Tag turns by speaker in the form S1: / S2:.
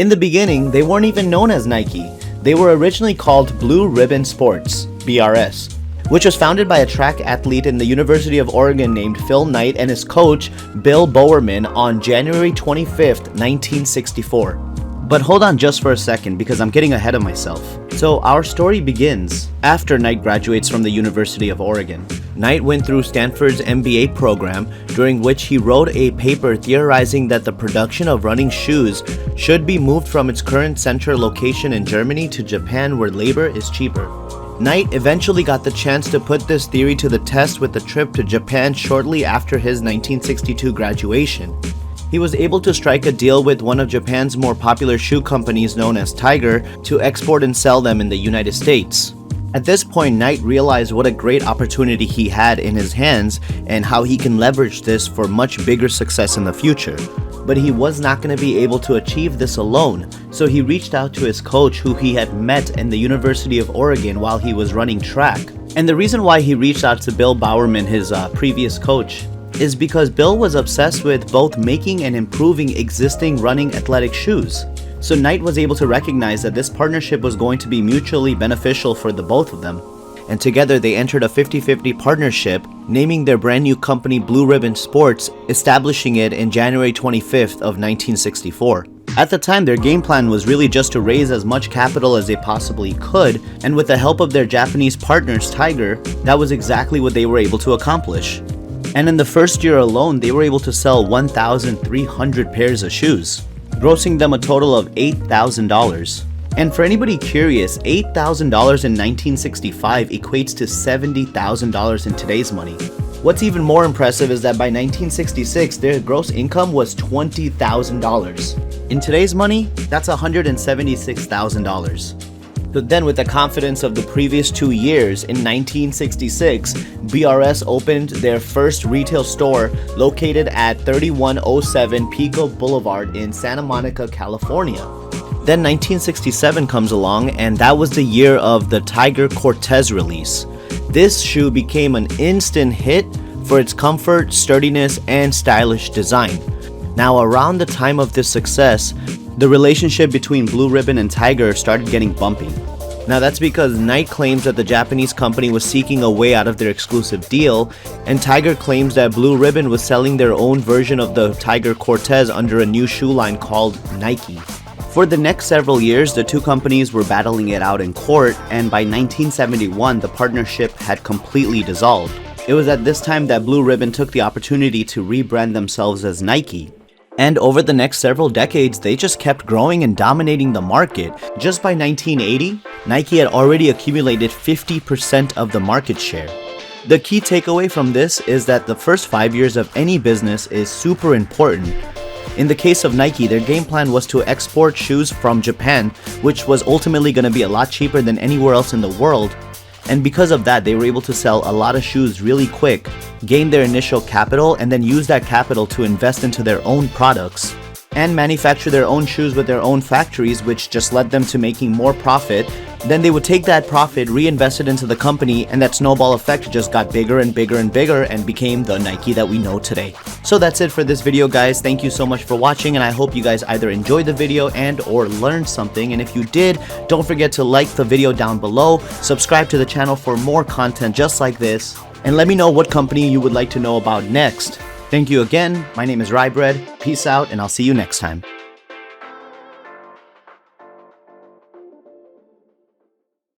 S1: In the beginning, they weren't even known as Nike. They were originally called Blue Ribbon Sports, BRS, which was founded by a track athlete in the University of Oregon named Phil Knight and his coach, Bill Bowerman, on January 25th, 1964. But hold on just for a second because I'm getting ahead of myself. So our story begins after Knight graduates from the University of Oregon. Knight went through Stanford's MBA program, during which he wrote a paper theorizing that the production of running shoes should be moved from its current central location in Germany to Japan, where labor is cheaper. Knight eventually got the chance to put this theory to the test with a trip to Japan shortly after his 1962 graduation. He was able to strike a deal with one of Japan's more popular shoe companies known as Tiger to export and sell them in the United States. At this point, Knight realized what a great opportunity he had in his hands and how he can leverage this for much bigger success in the future. But he was not going to be able to achieve this alone, so he reached out to his coach who he had met in the University of Oregon while he was running track. And the reason why he reached out to Bill Bowerman, his previous coach, is because Bill was obsessed with both making and improving existing running athletic shoes. So Knight was able to recognize that this partnership was going to be mutually beneficial for the both of them. And together they entered a 50-50 partnership, naming their brand new company Blue Ribbon Sports, establishing it in January 25th of 1964. At the time, their game plan was really just to raise as much capital as they possibly could, and with the help of their Japanese partners Tiger, that was exactly what they were able to accomplish. And in the first year alone, they were able to sell 1,300 pairs of shoes, grossing them a total of $8,000. And for anybody curious, $8,000 in 1965 equates to $70,000 in today's money. What's even more impressive is that by 1966, their gross income was $20,000. In today's money, that's $176,000. So then, with the confidence of the previous 2 years, in 1966, BRS opened their first retail store located at 3107 Pico Boulevard in Santa Monica, California. Then 1967 comes along, and that was the year of the Tiger Cortez release. This shoe became an instant hit for its comfort, sturdiness, and stylish design. Now, around the time of this success, the relationship between Blue Ribbon and Tiger started getting bumpy. Now that's because Knight claims that the Japanese company was seeking a way out of their exclusive deal, and Tiger claims that Blue Ribbon was selling their own version of the Tiger Cortez under a new shoe line called Nike. For the next several years, the two companies were battling it out in court, and by 1971, the partnership had completely dissolved. It was at this time that Blue Ribbon took the opportunity to rebrand themselves as Nike. And over the next several decades, they just kept growing and dominating the market. Just by 1980, Nike had already accumulated 50% of the market share. The key takeaway from this is that the first 5 years of any business is super important. In the case of Nike, their game plan was to export shoes from Japan, which was ultimately going to be a lot cheaper than anywhere else in the world. And because of that, they were able to sell a lot of shoes really quick, gain their initial capital, and then use that capital to invest into their own products and manufacture their own shoes with their own factories, which just led them to making more profit. Then they would take that profit, reinvest it into the company, and that snowball effect just got bigger and bigger and bigger and became the Nike that we know today. So that's it for this video, guys. Thank you so much for watching, and I hope you guys either enjoyed the video and or learned something. And if you did, don't forget to like the video down below, subscribe to the channel for more content just like this, and let me know what company you would like to know about next. Thank you again. My name is Rybread. Peace out, and I'll see you next time.